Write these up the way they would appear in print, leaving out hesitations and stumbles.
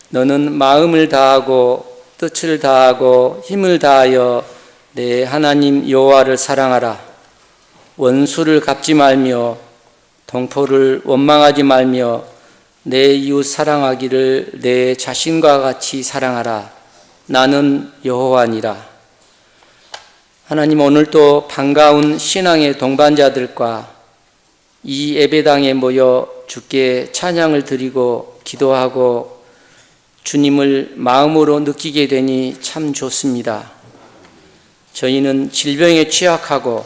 너는 마음을 다하고 뜻을 다하고 힘을 다하여 내 하나님 여호와를 사랑하라. 원수를 갚지 말며 동포를 원망하지 말며 내 이웃 사랑하기를 내 자신과 같이 사랑하라. 나는 여호와니라. 하나님, 오늘도 반가운 신앙의 동반자들과 이 예배당에 모여 주께 찬양을 드리고 기도하고 주님을 마음으로 느끼게 되니 참 좋습니다. 저희는 질병에 취약하고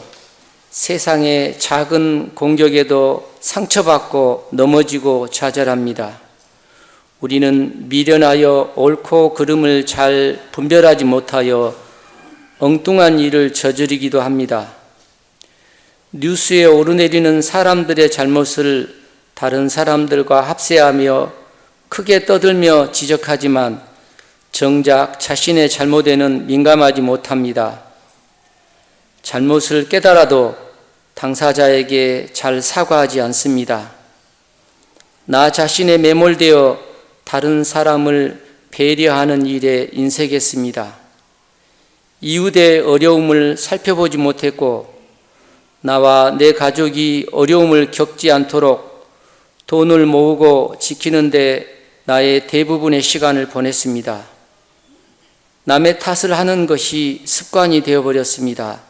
세상의 작은 공격에도 상처받고 넘어지고 좌절합니다. 우리는 미련하여 옳고 그름을 잘 분별하지 못하여 엉뚱한 일을 저지르기도 합니다. 뉴스에 오르내리는 사람들의 잘못을 다른 사람들과 합세하며 크게 떠들며 지적하지만 정작 자신의 잘못에는 민감하지 못합니다. 잘못을 깨달아도 당사자에게 잘 사과하지 않습니다. 나 자신에 매몰되어 다른 사람을 배려하는 일에 인색했습니다. 이웃의 어려움을 살펴보지 못했고 나와 내 가족이 어려움을 겪지 않도록 돈을 모으고 지키는데 나의 대부분의 시간을 보냈습니다. 남의 탓을 하는 것이 습관이 되어버렸습니다.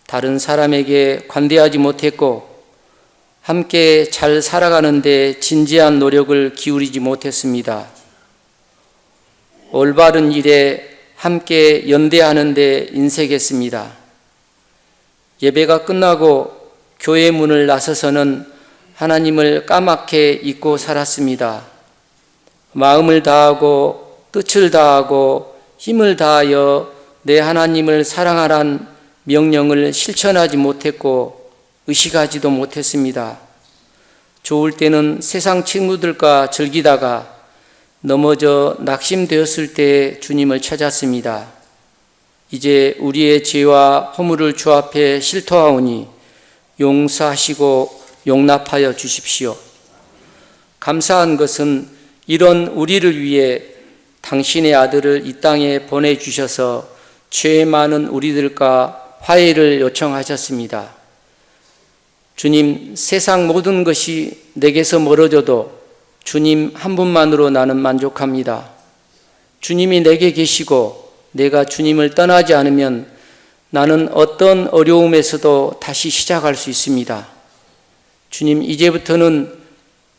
다른 사람에게 관대하지 못했고 함께 잘 살아가는데 진지한 노력을 기울이지 못했습니다. 올바른 일에 함께 연대하는 데 인색했습니다. 예배가 끝나고 교회 문을 나서서는 하나님을 까맣게 잊고 살았습니다. 마음을 다하고 뜻을 다하고 힘을 다하여 내 하나님을 사랑하란 명령을 실천하지 못했고 의식하지도 못했습니다. 좋을 때는 세상 친구들과 즐기다가 넘어져 낙심되었을 때 주님을 찾았습니다. 이제 우리의 죄와 허물을 주 앞에 실토하오니 용서하시고 용납하여 주십시오. 감사한 것은 이런 우리를 위해 당신의 아들을 이 땅에 보내주셔서 죄 많은 우리들과 화해를 요청하셨습니다. 주님, 세상 모든 것이 내게서 멀어져도 주님 한 분만으로 나는 만족합니다. 주님이 내게 계시고 내가 주님을 떠나지 않으면 나는 어떤 어려움에서도 다시 시작할 수 있습니다. 주님, 이제부터는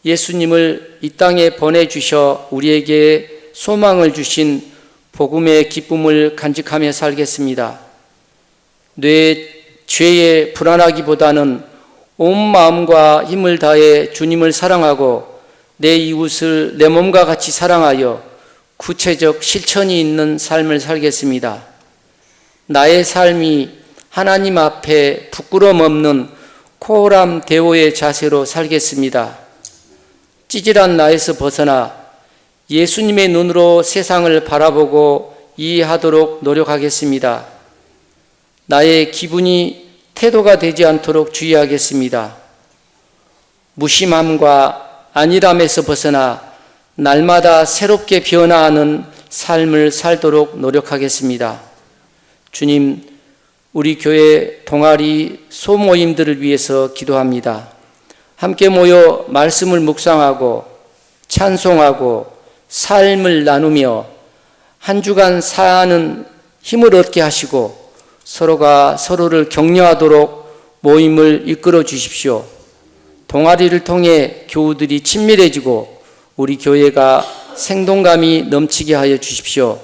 예수님을 이 땅에 보내주셔 우리에게 소망을 주신 복음의 기쁨을 간직하며 살겠습니다. 내 죄에 불안하기보다는 온 마음과 힘을 다해 주님을 사랑하고 내 이웃을 내 몸과 같이 사랑하여 구체적 실천이 있는 삶을 살겠습니다. 나의 삶이 하나님 앞에 부끄럼 없는 코람 대오의 자세로 살겠습니다. 찌질한 나에서 벗어나 예수님의 눈으로 세상을 바라보고 이해하도록 노력하겠습니다. 나의 기분이 태도가 되지 않도록 주의하겠습니다. 무심함과 안일함에서 벗어나 날마다 새롭게 변화하는 삶을 살도록 노력하겠습니다. 주님, 우리 교회 동아리 소모임들을 위해서 기도합니다. 함께 모여 말씀을 묵상하고 찬송하고 삶을 나누며 한 주간 사는 힘을 얻게 하시고 서로가 서로를 격려하도록 모임을 이끌어 주십시오. 동아리를 통해 교우들이 친밀해지고 우리 교회가 생동감이 넘치게 하여 주십시오.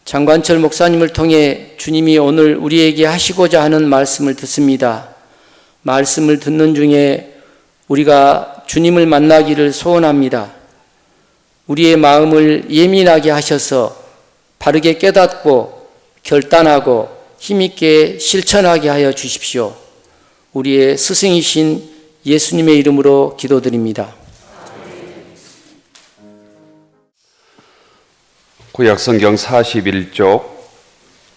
장관철 목사님을 통해 주님이 오늘 우리에게 하시고자 하는 말씀을 듣습니다. 말씀을 듣는 중에 우리가 주님을 만나기를 소원합니다. 우리의 마음을 예민하게 하셔서 바르게 깨닫고 결단하고 힘있게 실천하게 하여 주십시오. 우리의 스승이신 예수님의 이름으로 기도드립니다. 구약성경 41쪽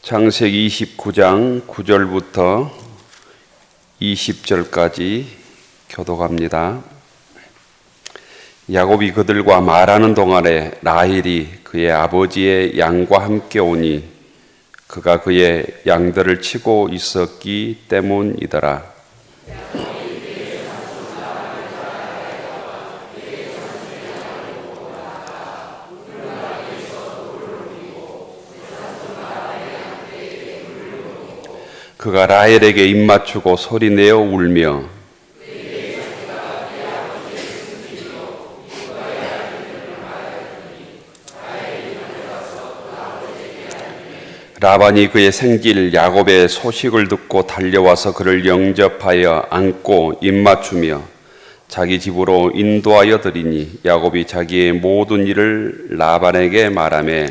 창세기 29장 9절부터 20절까지 교독합니다. 야곱이 그들과 말하는 동안에 라헬이 그의 아버지의 양과 함께 오니 그가 그의 양들을 치고 있었기 때문이더라. 그가 라헬에게 입맞추고 소리내어 울며 라반이 그의 생질 야곱의 소식을 듣고 달려와서 그를 영접하여 안고 입맞추며 자기 집으로 인도하여 드리니 야곱이 자기의 모든 일을 라반에게 말하며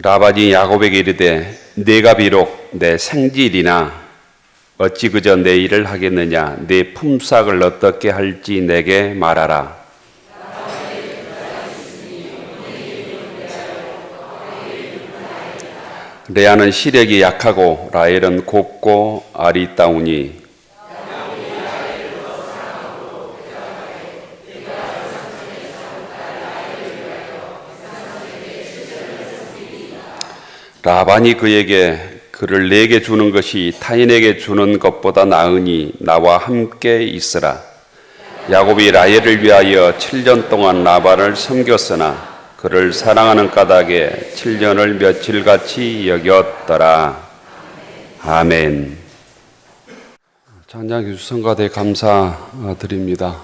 라반이 야곱에게 이르되 네가 비록 내 생질이나 어찌 그저 내 일을 하겠느냐 네 품삯을 어떻게 할지 내게 말하라. 레아는 시력이 약하고 라헬은 곱고 아리따우니 라반이 그에게 그를 내게 주는 것이 타인에게 주는 것보다 나으니 나와 함께 있으라. 야곱이 라헬을 위하여 7년 동안 라반을 섬겼으나 그를 사랑하는 까닭에 7년을 며칠같이 여겼더라. 아멘. 찬양교주 성가대 감사드립니다.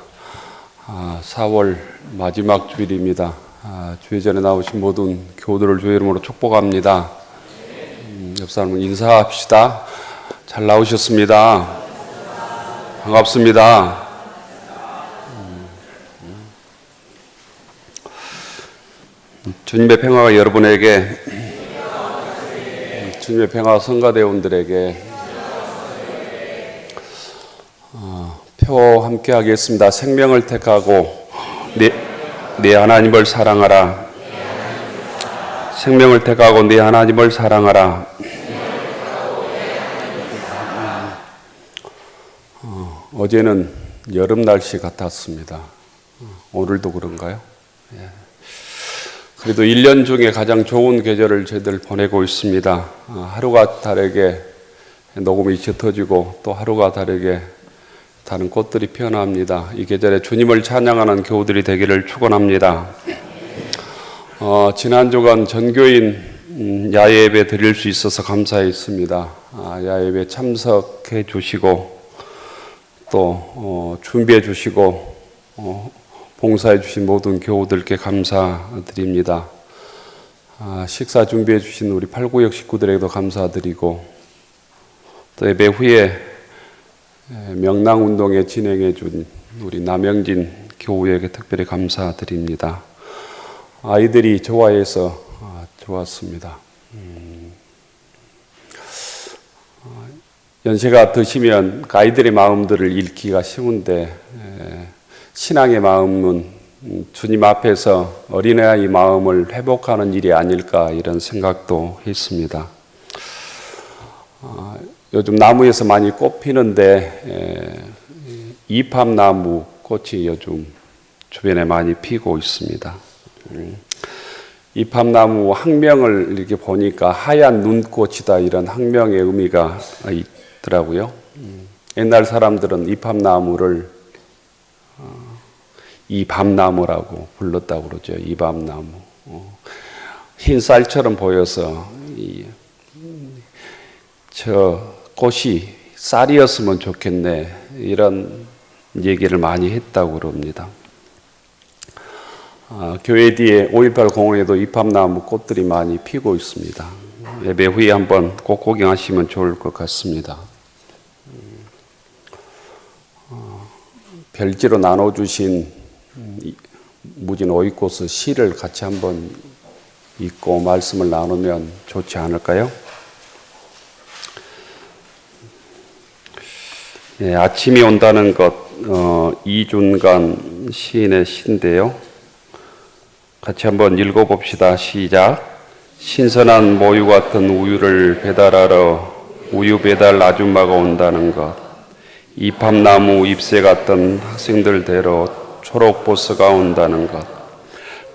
4월 마지막 주일입니다. 주일 전에 나오신 모든 교우들을 주의 이름으로 축복합니다. 옆 사람은 인사합시다. 잘 나오셨습니다. 반갑습니다. 주님의 평화가 여러분에게, 주님의 평화 성가대원들에게 표 함께 하겠습니다. 생명을 택하고 내 하나님을 사랑하라. 생명을 택하고 네 하나님을 사랑하라. 어제는 여름 날씨 같았습니다. 오늘도 그런가요? 예. 그래도 1년 중에 가장 좋은 계절을 저희들 보내고 있습니다. 하루가 다르게 녹음이 짙어지고 또 하루가 다르게 다른 꽃들이 피어납니다. 이 계절에 주님을 찬양하는 교우들이 되기를 축원합니다. 지난 주간 전교인 야예배 드릴 수 있어서 감사했습니다. 야예배 참석해 주시고 또 준비해 주시고 봉사해 주신 모든 교우들께 감사드립니다. 식사 준비해 주신 우리 8구역 식구들에게도 감사드리고 또 예배 후에 명랑운동에 진행해 준 우리 남영진 교우에게 특별히 감사드립니다. 아이들이 좋아해서 좋았습니다. 연세가 드시면 아이들의 마음들을 읽기가 쉬운데 신앙의 마음은 주님 앞에서 어린아이 마음을 회복하는 일이 아닐까 이런 생각도 했습니다. 요즘 나무에서 많이 꽃 피는데 이팝나무 꽃이 요즘 주변에 많이 피고 있습니다. 이팝나무 학명을 이렇게 보니까 하얀 눈꽃이다 이런 학명의 의미가 있더라고요. 옛날 사람들은 이팝나무를 이밤나무라고 불렀다고 그러죠. 이밤나무. 흰 쌀처럼 보여서 저 꽃이 쌀이었으면 좋겠네 이런 얘기를 많이 했다고 그럽니다. 교회 뒤에 5.18 공원에도 이팝나무 꽃들이 많이 피고 있습니다. 예배 후에 한번 꼭 구경하시면 좋을 것 같습니다. 별지로 나눠주신 무진 오이코스 시를 같이 한번 읽고 말씀을 나누면 좋지 않을까요? 네, 아침이 온다는 것, 이준관 시인의 시인데요. 같이 한번 읽어봅시다. 시작. 신선한 모유 같은 우유를 배달하러 우유 배달 아줌마가 온다는 것, 이팝나무 잎새 같은 학생들 대로 초록 버스가 온다는 것,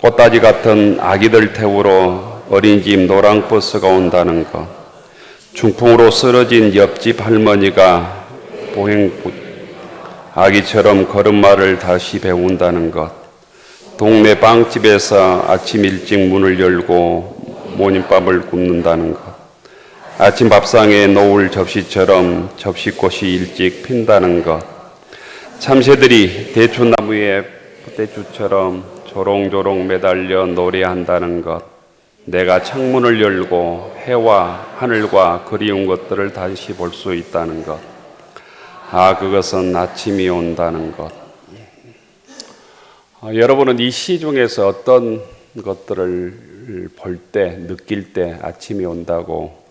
꽃다지 같은 아기들 태우러 어린이집 노랑 버스가 온다는 것, 중풍으로 쓰러진 옆집 할머니가 아기처럼 걸음마를 다시 배운다는 것, 동네 빵집에서 아침 일찍 문을 열고 모닝밥을 굽는다는 것, 아침 밥상에 놓을 접시처럼 접시꽃이 일찍 핀다는 것, 참새들이 대추나무에 포대주처럼 조롱조롱 매달려 노래한다는 것, 내가 창문을 열고 해와 하늘과 그리운 것들을 다시 볼 수 있다는 것, 그것은 아침이 온다는 것. 여러분은 이 시 중에서 어떤 것들을 볼 때, 느낄 때 아침이 온다고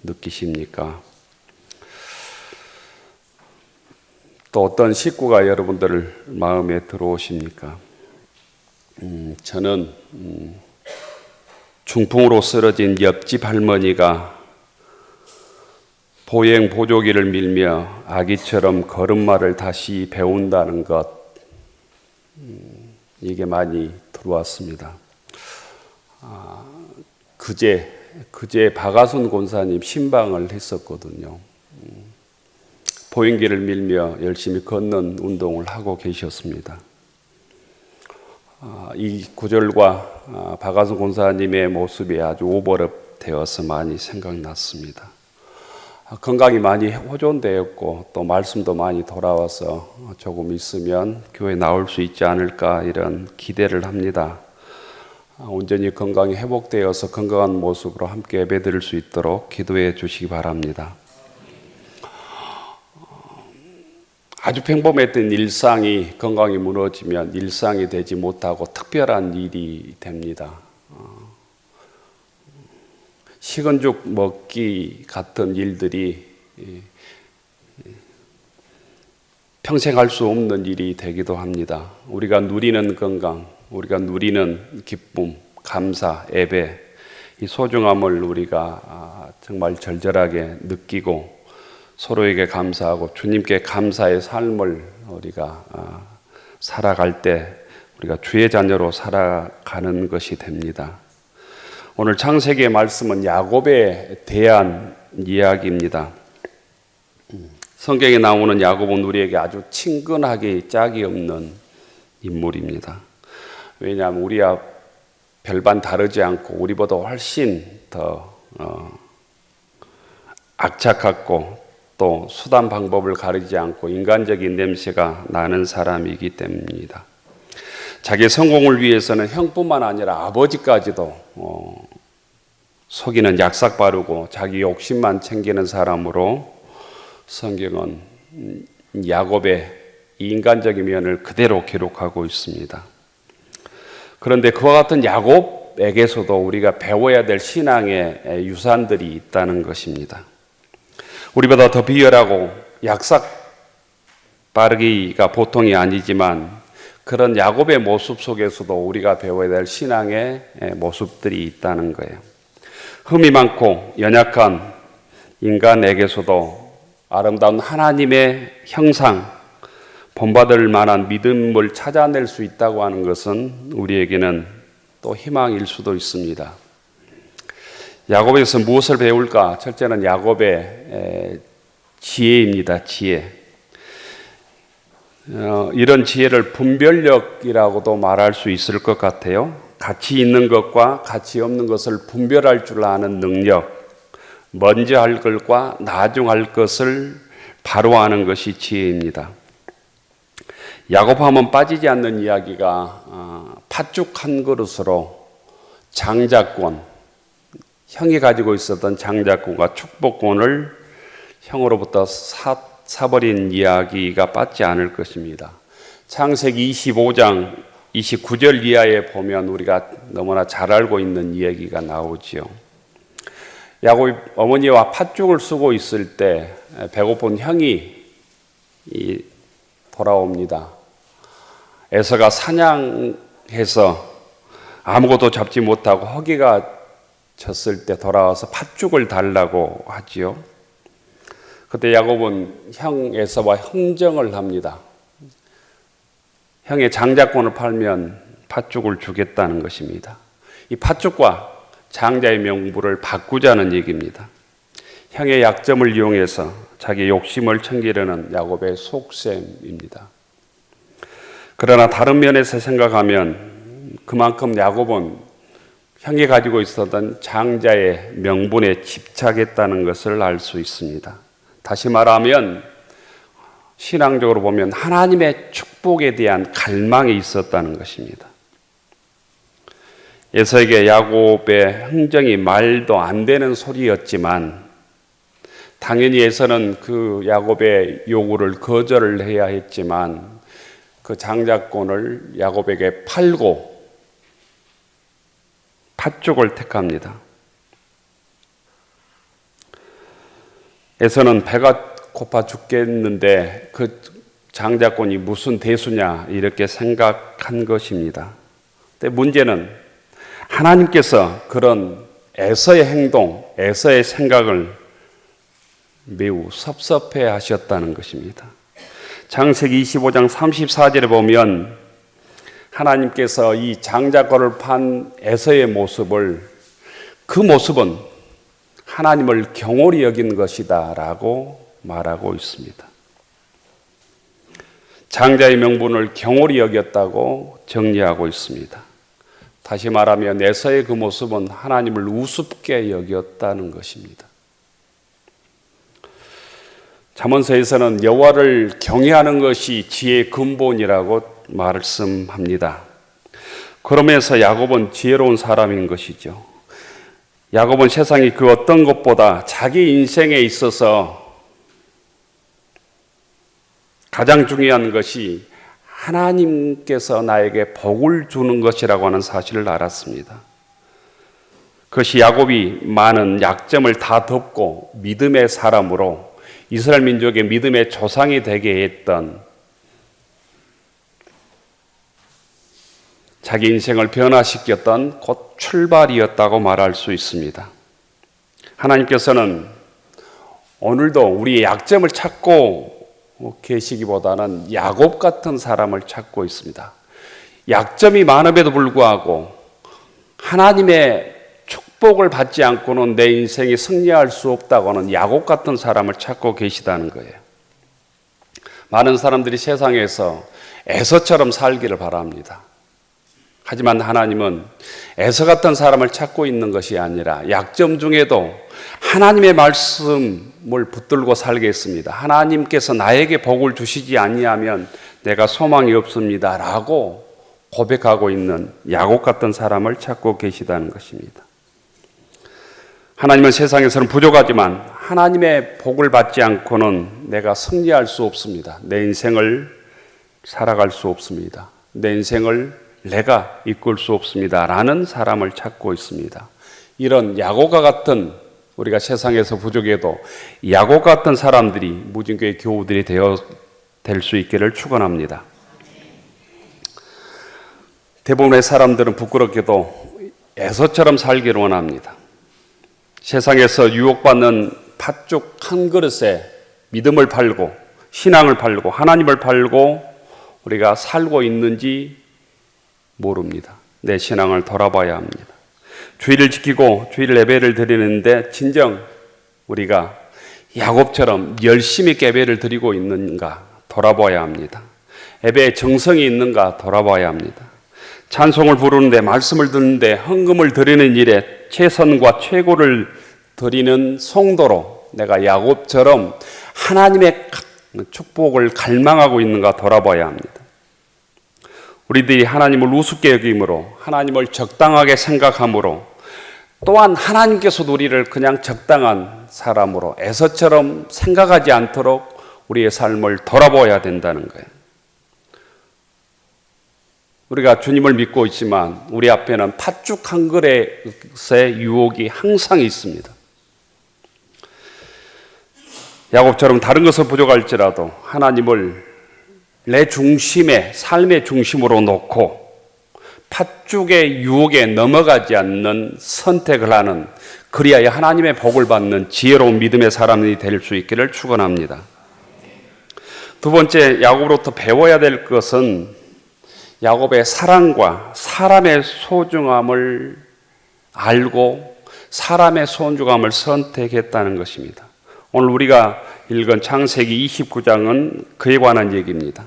느끼십니까? 또 어떤 식구가 여러분들 마음에 들어오십니까? 저는 중풍으로 쓰러진 옆집 할머니가 보행 보조기를 밀며 아기처럼 걸음마를 다시 배운다는 것, 이게 많이 들어왔습니다. 그제 박아순 권사님 신방을 했었거든요. 보행기를 밀며 열심히 걷는 운동을 하고 계셨습니다. 이 구절과 박아순 권사님의 모습이 아주 오버랩되어서 많이 생각났습니다. 건강이 많이 호전되었고 또 말씀도 많이 돌아와서 조금 있으면 교회 나올 수 있지 않을까 이런 기대를 합니다. 온전히 건강이 회복되어서 건강한 모습으로 함께 예배드릴 수 있도록 기도해 주시기 바랍니다. 아주 평범했던 일상이 건강이 무너지면 일상이 되지 못하고 특별한 일이 됩니다. 식은 죽 먹기 같은 일들이 평생 할 수 없는 일이 되기도 합니다. 우리가 누리는 건강, 우리가 누리는 기쁨, 감사, 예배, 이 소중함을 우리가 정말 절절하게 느끼고 서로에게 감사하고 주님께 감사의 삶을 우리가 살아갈 때 우리가 주의 자녀로 살아가는 것이 됩니다. 오늘 창세기의 말씀은 야곱에 대한 이야기입니다. 성경에 나오는 야곱은 우리에게 아주 친근하기 짝이 없는 인물입니다. 왜냐하면 우리와 별반 다르지 않고 우리보다 훨씬 더 악착같고 또 수단 방법을 가리지 않고 인간적인 냄새가 나는 사람이기 때문입니다. 자기 성공을 위해서는 형뿐만 아니라 아버지까지도 속이는 약삭 바르고 자기 욕심만 챙기는 사람으로 성경은 야곱의 인간적인 면을 그대로 기록하고 있습니다. 그런데 그와 같은 야곱에게서도 우리가 배워야 될 신앙의 유산들이 있다는 것입니다. 우리보다 더 비열하고 약삭 바르기가 보통이 아니지만 그런 야곱의 모습 속에서도 우리가 배워야 될 신앙의 모습들이 있다는 거예요. 흠이 많고 연약한 인간에게서도 아름다운 하나님의 형상, 본받을 만한 믿음을 찾아낼 수 있다고 하는 것은 우리에게는 또 희망일 수도 있습니다. 야곱에서 무엇을 배울까? 첫째는 야곱의 지혜입니다. 지혜. 이런 지혜를 분별력이라고도 말할 수 있을 것 같아요. 가치 있는 것과 가치 없는 것을 분별할 줄 아는 능력, 먼저 할 것과 나중 할 것을 바로 아는 것이 지혜입니다. 야곱하면 빠지지 않는 이야기가 팥죽 한 그릇으로 장자권, 형이 가지고 있었던 장자권과 축복권을 형으로부터 사버린 이야기가 빠지지 않을 것입니다. 창세기 25장 29절 이하에 보면 우리가 너무나 잘 알고 있는 이야기가 나오지요. 야곱이 어머니와 팥죽을 쓰고 있을 때 배고픈 형이 돌아옵니다. 에서가 사냥해서 아무것도 잡지 못하고 허기가 졌을 때 돌아와서 팥죽을 달라고 하지요. 그때 야곱은 형 에서와 흥정을 합니다. 형의 장자권을 팔면 팥죽을 주겠다는 것입니다. 이 팥죽과 장자의 명부를 바꾸자는 얘기입니다. 형의 약점을 이용해서 자기 욕심을 챙기려는 야곱의 속셈입니다. 그러나 다른 면에서 생각하면 그만큼 야곱은 형이 가지고 있었던 장자의 명분에 집착했다는 것을 알 수 있습니다. 다시 말하면 신앙적으로 보면 하나님의 축복에 대한 갈망이 있었다는 것입니다. 에서에게 야곱의 흥정이 말도 안 되는 소리였지만 당연히 에서는 그 야곱의 요구를 거절을 해야 했지만 그 장자권을 야곱에게 팔고 팥죽을 택합니다. 에서는 배가 고파 죽겠는데 그 장자권이 무슨 대수냐 이렇게 생각한 것입니다. 근데 문제는 하나님께서 그런 에서의 행동, 에서의 생각을 매우 섭섭해 하셨다는 것입니다. 창세기 25장 34절에 보면 하나님께서 이 장자권을 판 에서의 모습을 그 모습은 하나님을 경홀히 여긴 것이다 라고 말하고 있습니다. 장자의 명분을 경홀히 여겼다고 정리하고 있습니다. 다시 말하면 에서의 그 모습은 하나님을 우습게 여겼다는 것입니다. 잠언서에서는 여호와를 경외하는 것이 지혜의 근본이라고 말씀합니다. 그러면서 야곱은 지혜로운 사람인 것이죠. 야곱은 세상이 그 어떤 것보다 자기 인생에 있어서 가장 중요한 것이 하나님께서 나에게 복을 주는 것이라고 하는 사실을 알았습니다. 그것이 야곱이 많은 약점을 다 덮고 믿음의 사람으로 이스라엘 민족의 믿음의 조상이 되게 했던 자기 인생을 변화시켰던 곧 출발이었다고 말할 수 있습니다. 하나님께서는 오늘도 우리의 약점을 찾고 계시기보다는 야곱 같은 사람을 찾고 있습니다. 약점이 많음에도 불구하고 하나님의 축복을 받지 않고는 내 인생이 승리할 수 없다고 하는 야곱 같은 사람을 찾고 계시다는 거예요. 많은 사람들이 세상에서 에서처럼 살기를 바랍니다. 하지만 하나님은 에서 같은 사람을 찾고 있는 것이 아니라 약점 중에도 하나님의 말씀을 붙들고 살겠습니다. 하나님께서 나에게 복을 주시지 아니하면 내가 소망이 없습니다 라고 고백하고 있는 야곱 같은 사람을 찾고 계시다는 것입니다. 하나님은 세상에서는 부족하지만 하나님의 복을 받지 않고는 내가 승리할 수 없습니다. 내 인생을 살아갈 수 없습니다. 내 인생을 내가 이끌 수 없습니다 라는 사람을 찾고 있습니다. 이런 야곱과 같은, 우리가 세상에서 부족해도 야곱 같은 사람들이 무진교회 교우들이 될 수 있기를 축원합니다. 대부분의 사람들은 부끄럽게도 에서처럼 살기를 원합니다. 세상에서 유혹받는 팥죽 한 그릇에 믿음을 팔고 신앙을 팔고 하나님을 팔고 우리가 살고 있는지 모릅니다. 내 신앙을 돌아봐야 합니다. 주일을 지키고 주일 예배를 드리는데 진정 우리가 야곱처럼 열심히 예배를 드리고 있는가 돌아봐야 합니다. 예배에 정성이 있는가 돌아봐야 합니다. 찬송을 부르는데, 말씀을 듣는데, 헌금을 드리는 일에 최선과 최고를 드리는 성도로 내가 야곱처럼 하나님의 축복을 갈망하고 있는가 돌아봐야 합니다. 우리들이 하나님을 우습게 여김으로, 하나님을 적당하게 생각함으로, 또한 하나님께서도 우리를 그냥 적당한 사람으로 에서처럼 생각하지 않도록 우리의 삶을 돌아봐야 된다는 거예요. 우리가 주님을 믿고 있지만 우리 앞에는 팥죽 한 그릇의 유혹이 항상 있습니다. 야곱처럼 다른 것은 부족할지라도 하나님을 내 중심에, 삶의 중심으로 놓고 팥죽의 유혹에 넘어가지 않는 선택을 하는, 그리하여 하나님의 복을 받는 지혜로운 믿음의 사람이 될 수 있기를 축원합니다. 두 번째, 야곱으로부터 배워야 될 것은 야곱의 사랑과 사람의 소중함을 알고 사람의 소중함을 선택했다는 것입니다. 오늘 우리가 읽은 창세기 29장은 그에 관한 얘기입니다.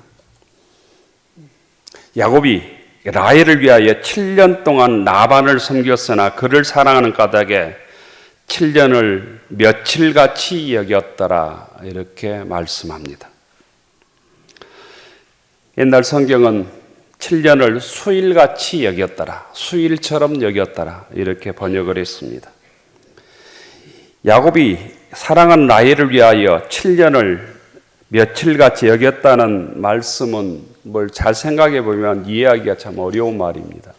야곱이 라헬을 위하여 7년 동안 라반을 섬겼으나 그를 사랑하는 까닭에 7년을 며칠같이 여겼더라, 이렇게 말씀합니다. 옛날 성경은 7년을 수일같이 여겼더라, 수일처럼 여겼더라, 이렇게 번역을 했습니다. 야곱이 사랑한 라헬을 위하여 7년을 며칠같이 여겼다는 말씀은 뭘 잘 생각해 보면 이해하기가 참 어려운 말입니다.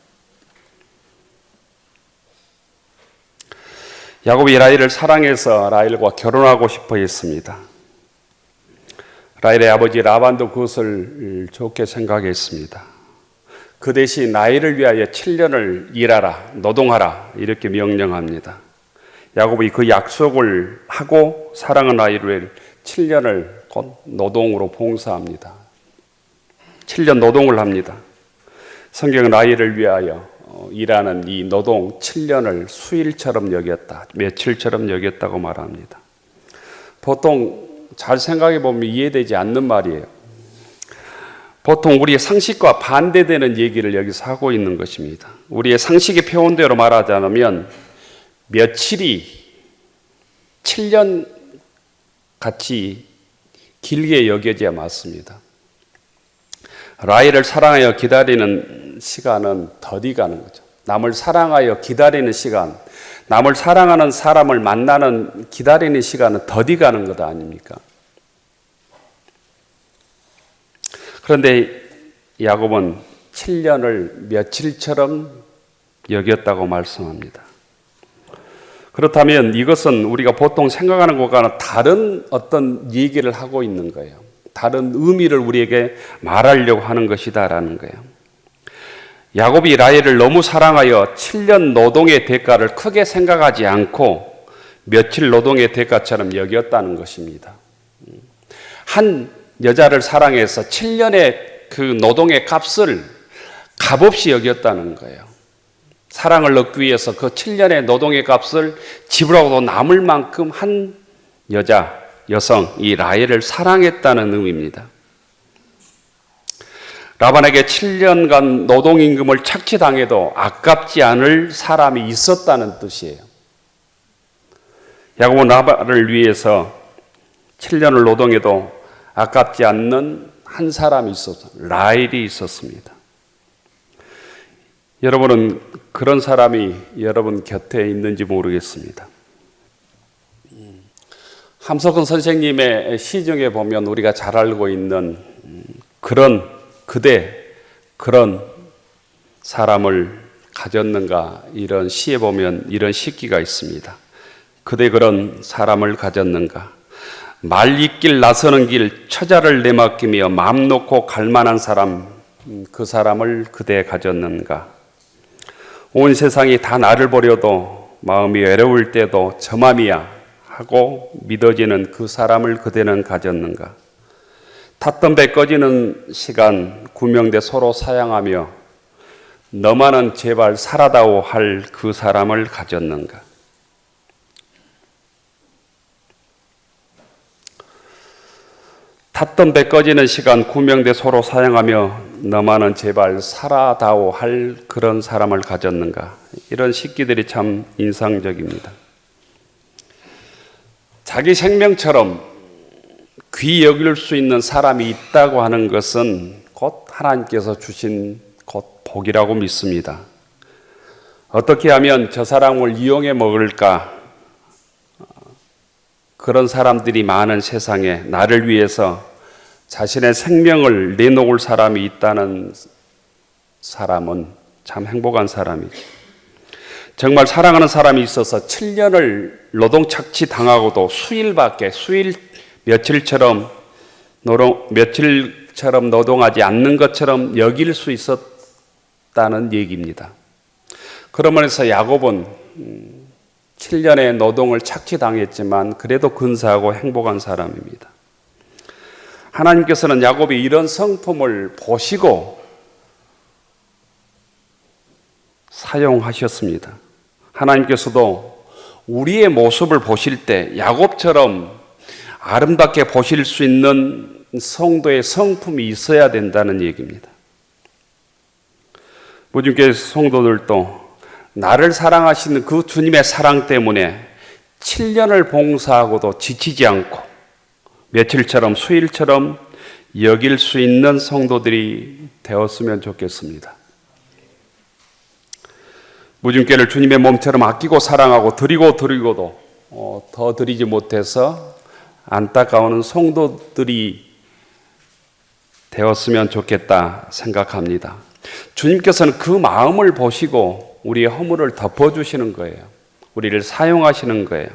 야곱이 라헬을 사랑해서 라헬과 결혼하고 싶어 했습니다. 라헬의 아버지 라반도 그것을 좋게 생각했습니다. 그 대신 라헬을 위하여 7년을 일하라, 노동하라, 이렇게 명령합니다. 야곱이 그 약속을 하고 사랑한 라헬을 7년을 곧 노동으로 봉사합니다. 7년 노동을 합니다. 성경은 라헬을 위하여 일하는 이 노동 7년을 수일처럼 여겼다, 며칠처럼 여겼다고 말합니다. 보통 잘 생각해 보면 이해되지 않는 말이에요. 보통 우리의 상식과 반대되는 얘기를 여기서 하고 있는 것입니다. 우리의 상식의 표현대로 말하자면 며칠이 7년 같이 길게 여겨져야 맞습니다. 라헬을 사랑하여 기다리는 시간은 더디 가는 거죠. 남을 사랑하여 기다리는 시간, 남을 사랑하는 사람을 만나는 기다리는 시간은 더디 가는 것 아닙니까? 그런데 야곱은 7년을 며칠처럼 여겼다고 말씀합니다. 그렇다면 이것은 우리가 보통 생각하는 것과는 다른 어떤 얘기를 하고 있는 거예요. 다른 의미를 우리에게 말하려고 하는 것이다라는 거예요. 야곱이 라헬을 너무 사랑하여 7년 노동의 대가를 크게 생각하지 않고 며칠 노동의 대가처럼 여겼다는 것입니다. 한 여자를 사랑해서 7년의 그 노동의 값을 값없이 여겼다는 거예요. 사랑을 얻기 위해서 그 7년의 노동의 값을 지불하고도 남을 만큼 한 여성, 이 라헬을 사랑했다는 의미입니다. 라반에게 7년간 노동임금을 착취당해도 아깝지 않을 사람이 있었다는 뜻이에요. 야곱은 라반을 위해서 7년을 노동해도 아깝지 않는 한 사람이 있었어요. 라헬이 있었습니다. 여러분은 그런 사람이 여러분 곁에 있는지 모르겠습니다. 함석헌 선생님의 시 중에 보면 우리가 잘 알고 있는 그런 사람을 가졌는가, 이런 시에 보면 이런 시기가 있습니다. 그대 그런 사람을 가졌는가. 말잇길 나서는 길 처자를 내맡기며 마음 놓고 갈 만한 사람, 그 사람을 그대 가졌는가. 온 세상이 다 나를 버려도 마음이 외로울 때도 저 맘이야 하고 믿어지는 그 사람을 그대는 가졌는가. 탔던 배 꺼지는 시간 구명대 서로 사양하며 너만은 제발 살아다오 할 그 사람을 가졌는가. 탔던 배 꺼지는 시간 구명대 서로 사양하며 너만은 제발 살아다오 할 그런 사람을 가졌는가. 이런 식기들이 참 인상적입니다. 자기 생명처럼 귀히 여길 수 있는 사람이 있다고 하는 것은 곧 하나님께서 주신 곧 복이라고 믿습니다. 어떻게 하면 저 사람을 이용해 먹을까? 그런 사람들이 많은 세상에 나를 위해서 자신의 생명을 내놓을 사람이 있다는 사람은 참 행복한 사람이죠. 정말 사랑하는 사람이 있어서 7년을 노동착취 당하고도 수일 며칠처럼 노동하지 않는 것처럼 여길 수 없다는 얘기입니다. 그러면서 야곱은 7년의 노동을 착취당했지만 그래도 근사하고 행복한 사람입니다. 하나님께서는 야곱이 이런 성품을 보시고 사용하셨습니다. 하나님께서도 우리의 모습을 보실 때 야곱처럼 아름답게 보실 수 있는 성도의 성품이 있어야 된다는 얘기입니다. 무진교회 성도들도 나를 사랑하시는 그 주님의 사랑 때문에 7년을 봉사하고도 지치지 않고 며칠처럼 수일처럼 여길 수 있는 성도들이 되었으면 좋겠습니다. 무진교회를 주님의 몸처럼 아끼고 사랑하고 드리고도 더 드리지 못해서 안타까운 성도들이 되었으면 좋겠다 생각합니다. 주님께서는 그 마음을 보시고 우리의 허물을 덮어주시는 거예요. 우리를 사용하시는 거예요.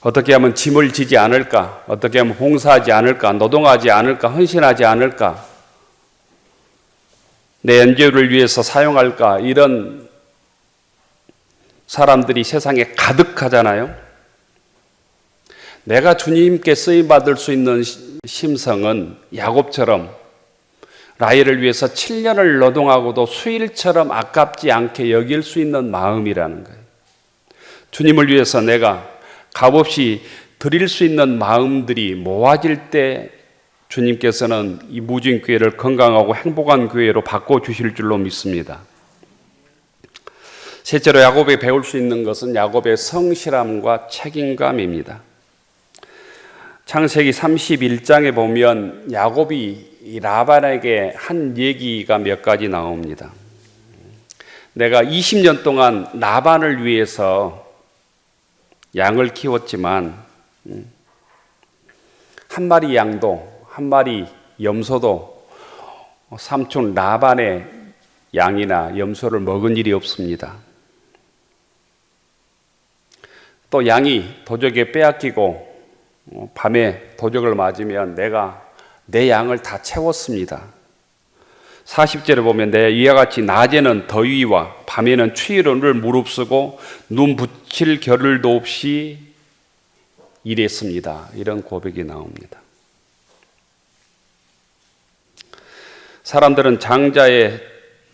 어떻게 하면 짐을 지지 않을까? 어떻게 하면 봉사하지 않을까? 노동하지 않을까? 헌신하지 않을까? 내 연결을 위해서 사용할까? 이런 사람들이 세상에 가득하잖아요. 내가 주님께 쓰임받을 수 있는 심성은 야곱처럼 라헬을 위해서 7년을 노동하고도 수일처럼 아깝지 않게 여길 수 있는 마음이라는 거예요. 주님을 위해서 내가 값없이 드릴 수 있는 마음들이 모아질 때 주님께서는 이 무진교회를 건강하고 행복한 교회로 바꿔주실 줄로 믿습니다. 셋째로 야곱이 배울 수 있는 것은 야곱의 성실함과 책임감입니다. 창세기 31장에 보면 야곱이 라반에게 한 얘기가 몇 가지 나옵니다. 내가 20년 동안 라반을 위해서 양을 키웠지만 한 마리 양도 한 마리 염소도 삼촌 라반의 양이나 염소를 먹은 일이 없습니다. 또 양이 도적에 빼앗기고 밤에 도적을 맞으면 내가 내 양을 다 채웠습니다. 40절에 보면 내 이와 같이 낮에는 더위와 밤에는 추위를 무릅쓰고 눈 붙일 겨를도 없이 일했습니다. 이런 고백이 나옵니다. 사람들은 장자의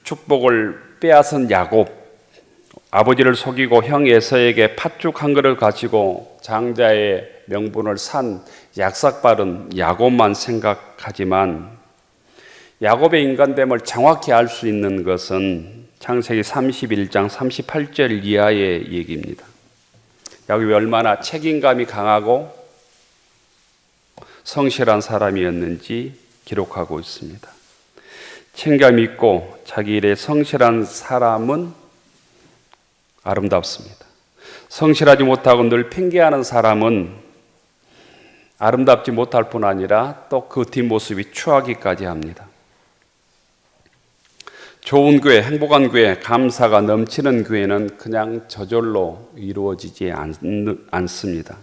축복을 빼앗은 야곱, 아버지를 속이고 형 에서에게 팥죽 한 그릇 가지고 장자의 명분을 산 약삭빠른 야곱만 생각하지만 야곱의 인간됨을 정확히 알 수 있는 것은 창세기 31장 38절 이하의 얘기입니다. 야곱이 얼마나 책임감이 강하고 성실한 사람이었는지 기록하고 있습니다. 책임감 있고 자기 일에 성실한 사람은 아름답습니다. 성실하지 못하고 늘 핑계하는 사람은 아름답지 못할 뿐 아니라 또 그 뒷모습이 추하기까지 합니다. 좋은 교회, 행복한 교회, 감사가 넘치는 교회는 그냥 저절로 이루어지지 않습니다.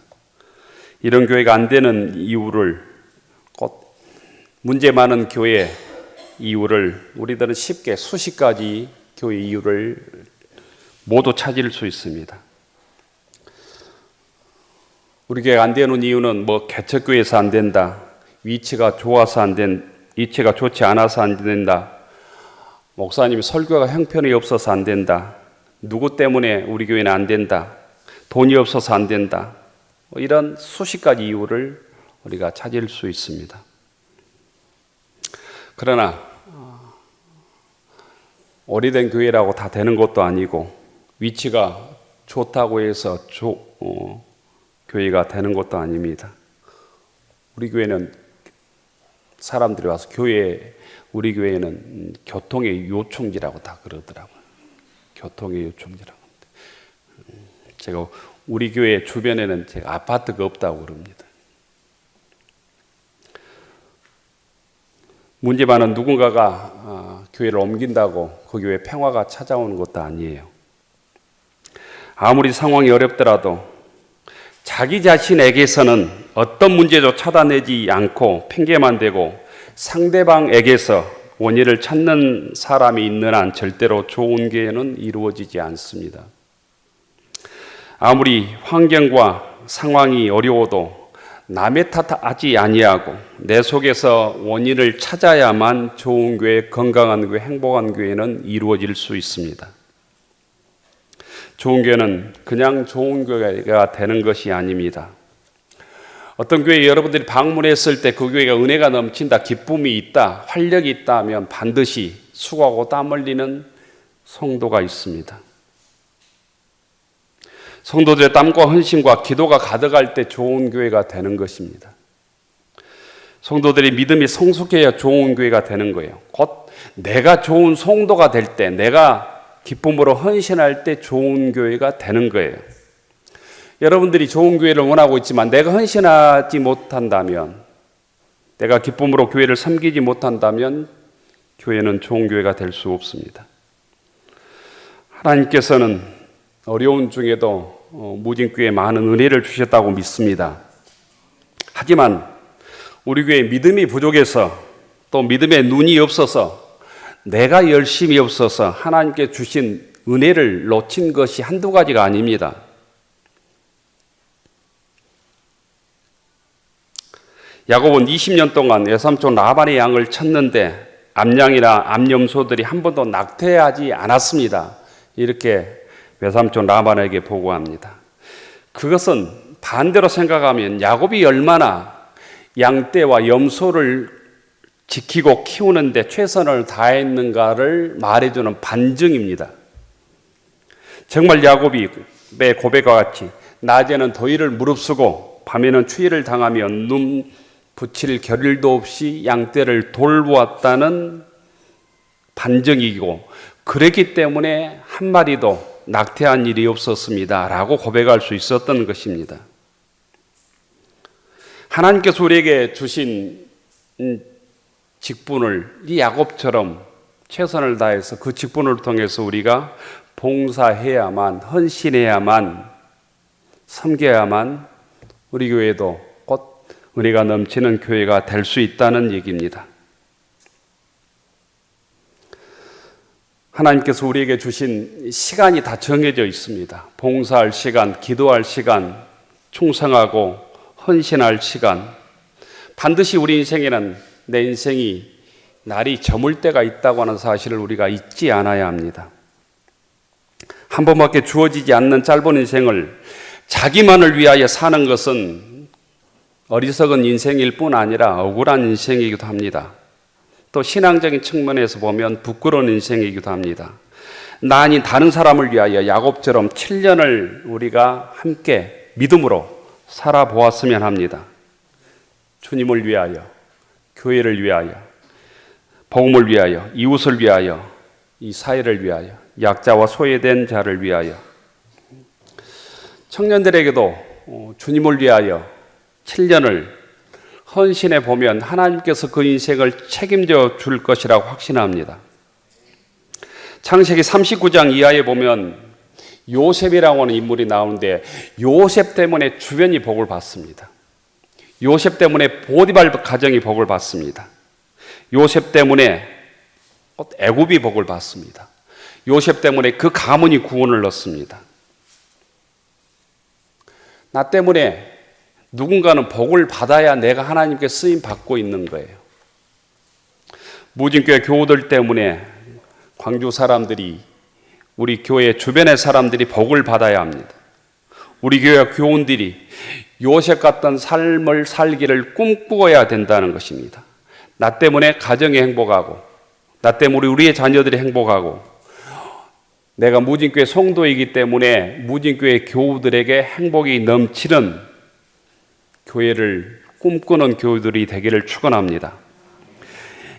이런 교회가 안 되는 이유를, 곧 문제 많은 교회 이유를 우리들은 쉽게 수십 가지 교회 이유를 모두 찾을 수 있습니다. 우리 교회가 안 되는 이유는 개척교회에서 안 된다, 위치가 좋지 않아서 안 된다, 목사님 설교가 형편이 없어서 안 된다, 누구 때문에 우리 교회는 안 된다, 돈이 없어서 안 된다, 이런 수십 가지 이유를 우리가 찾을 수 있습니다. 그러나 오래된 교회라고 다 되는 것도 아니고 위치가 좋다고 해서 교회가 되는 것도 아닙니다. 우리 교회는 사람들이 와서 우리 교회는 교통의 요충지라고 다 그러더라고요. 교통의 요충지라고. 제가 우리 교회 주변에는 제가 아파트가 없다고 그럽니다. 문제 많은 누군가가 교회를 옮긴다고 그 교회에 평화가 찾아오는 것도 아니에요. 아무리 상황이 어렵더라도 자기 자신에게서는 어떤 문제도 찾아내지 않고 핑계만 대고 상대방에게서 원인을 찾는 사람이 있는 한 절대로 좋은 교회는 이루어지지 않습니다. 아무리 환경과 상황이 어려워도 남의 탓하지 아니하고 내 속에서 원인을 찾아야만 좋은 교회, 건강한 교회, 행복한 교회는 이루어질 수 있습니다. 좋은 교회는 그냥 좋은 교회가 되는 것이 아닙니다. 어떤 교회 여러분들이 방문했을 때 그 교회가 은혜가 넘친다, 기쁨이 있다, 활력이 있다 하면 반드시 수고하고 땀 흘리는 성도가 있습니다. 성도들의 땀과 헌신과 기도가 가득할 때 좋은 교회가 되는 것입니다. 성도들의 믿음이 성숙해야 좋은 교회가 되는 거예요. 곧 내가 좋은 성도가 될 때, 내가 기쁨으로 헌신할 때 좋은 교회가 되는 거예요. 여러분들이 좋은 교회를 원하고 있지만 내가 헌신하지 못한다면, 내가 기쁨으로 교회를 섬기지 못한다면 교회는 좋은 교회가 될 수 없습니다. 하나님께서는 어려운 중에도 무진교회에 많은 은혜를 주셨다고 믿습니다. 하지만 우리 교회 믿음이 부족해서, 또 믿음의 눈이 없어서, 내가 열심히 없어서 하나님께 주신 은혜를 놓친 것이 한두 가지가 아닙니다. 야곱은 20년 동안 외삼촌 라반의 양을 쳤는데 암양이나 암염소들이 한 번도 낙태하지 않았습니다. 이렇게 외삼촌 라반에게 보고합니다. 그것은 반대로 생각하면 야곱이 얼마나 양떼와 염소를 지키고 키우는데 최선을 다했는가를 말해주는 반증입니다. 정말 야곱의 고백과 같이 낮에는 더위를 무릅쓰고 밤에는 추위를 당하며 눈 붙일 겨를도 없이 양떼를 돌보았다는 반증이고, 그랬기 때문에 한 마리도 낙태한 일이 없었습니다 라고 고백할 수 있었던 것입니다. 하나님께서 우리에게 주신 직분을 이 야곱처럼 최선을 다해서 그 직분을 통해서 우리가 봉사해야만, 헌신해야만, 섬겨야만 우리 교회도 곧 은혜가 넘치는 교회가 될 수 있다는 얘기입니다. 하나님께서 우리에게 주신 시간이 다 정해져 있습니다. 봉사할 시간, 기도할 시간, 충성하고 헌신할 시간. 반드시 우리 인생에는 내 인생이 날이 저물 때가 있다고 하는 사실을 우리가 잊지 않아야 합니다. 한 번밖에 주어지지 않는 짧은 인생을 자기만을 위하여 사는 것은 어리석은 인생일 뿐 아니라 억울한 인생이기도 합니다. 또 신앙적인 측면에서 보면 부끄러운 인생이기도 합니다. 나 아닌 다른 사람을 위하여 야곱처럼 7년을 우리가 함께 믿음으로 살아보았으면 합니다. 주님을 위하여, 교회를 위하여, 복음을 위하여, 이웃을 위하여, 이 사회를 위하여, 약자와 소외된 자를 위하여. 청년들에게도 주님을 위하여 7년을 헌신해 보면 하나님께서 그 인생을 책임져 줄 것이라고 확신합니다. 창세기 39장 이하에 보면 요셉이라고 하는 인물이 나오는데, 요셉 때문에 주변이 복을 받습니다. 요셉 때문에 보디발 가정이 복을 받습니다. 요셉 때문에 애굽이 복을 받습니다. 요셉 때문에 그 가문이 구원을 얻습니다. 나 때문에 누군가는 복을 받아야 내가 하나님께 쓰임 받고 있는 거예요. 무진교회 교우들 때문에 광주 사람들이, 우리 교회 주변의 사람들이 복을 받아야 합니다. 우리 교회 교원들이 요셉 같은 삶을 살기를 꿈꾸어야 된다는 것입니다. 나 때문에 가정이 행복하고, 나 때문에 우리의 자녀들이 행복하고, 내가 무진교회 성도이기 때문에 무진교회 교우들에게 행복이 넘치는 교회를 꿈꾸는 교우들이 되기를 축원합니다.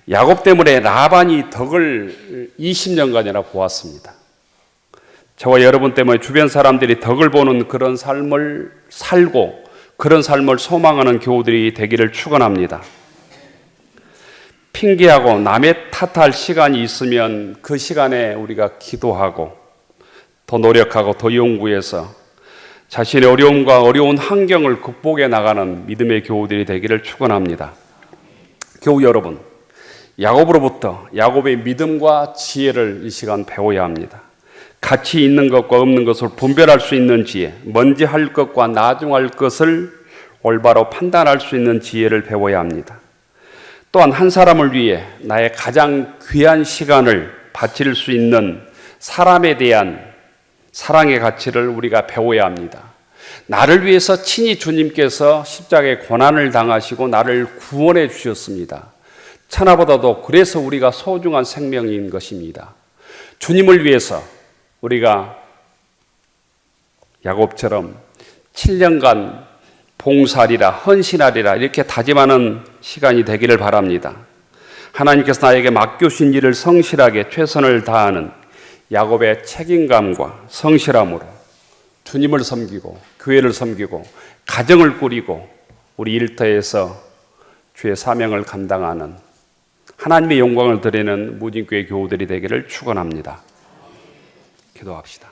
야곱 때문에 라반이 덕을 20년간이나 보았습니다. 저와 여러분 때문에 주변 사람들이 덕을 보는 그런 삶을 살고 그런 삶을 소망하는 교우들이 되기를 축원합니다. 핑계하고 남의 탓할 시간이 있으면 그 시간에 우리가 기도하고 더 노력하고 더 연구해서 자신의 어려움과 어려운 환경을 극복해 나가는 믿음의 교우들이 되기를 축원합니다. 교우 여러분, 야곱으로부터 야곱의 믿음과 지혜를 이 시간 배워야 합니다. 가치 있는 것과 없는 것을 분별할 수 있는 지혜, 먼저 할 것과 나중 할 것을 올바로 판단할 수 있는 지혜를 배워야 합니다. 또한 한 사람을 위해 나의 가장 귀한 시간을 바칠 수 있는 사람에 대한 사랑의 가치를 우리가 배워야 합니다. 나를 위해서 친히 주님께서 십자가의 고난을 당하시고 나를 구원해 주셨습니다. 천하보다도 그래서 우리가 소중한 생명인 것입니다. 주님을 위해서 우리가 야곱처럼 7년간 봉사하리라, 헌신하리라 이렇게 다짐하는 시간이 되기를 바랍니다. 하나님께서 나에게 맡겨주신 일을 성실하게 최선을 다하는 야곱의 책임감과 성실함으로 주님을 섬기고 교회를 섬기고 가정을 꾸리고 우리 일터에서 주의 사명을 감당하는 하나님의 영광을 드리는 무진교회 교우들이 되기를 축원합니다. 기도합시다.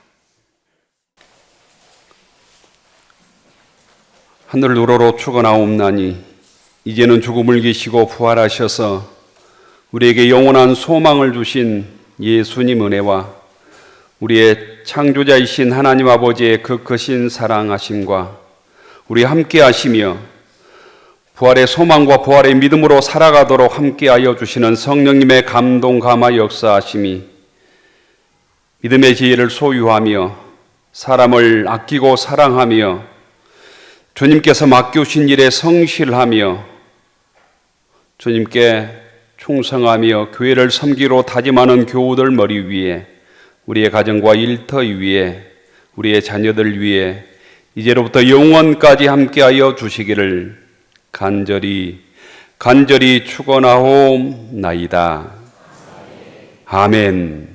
하늘 우러러 축원하옵나니 이제는 죽음을 이기시고 부활하셔서 우리에게 영원한 소망을 주신 예수님 은혜와 우리의 창조자이신 하나님 아버지의 그 크신 사랑하심과 우리 함께 하시며 부활의 소망과 부활의 믿음으로 살아가도록 함께하여 주시는 성령님의 감동 감화 역사하심이 믿음의 지혜를 소유하며 사람을 아끼고 사랑하며 주님께서 맡겨주신 일에 성실하며 주님께 충성하며 교회를 섬기로 다짐하는 교우들 머리 위에 우리의 가정과 일터 위에 우리의 자녀들 위에 이제로부터 영원까지 함께하여 주시기를 간절히 축원하옵나이다. 아멘.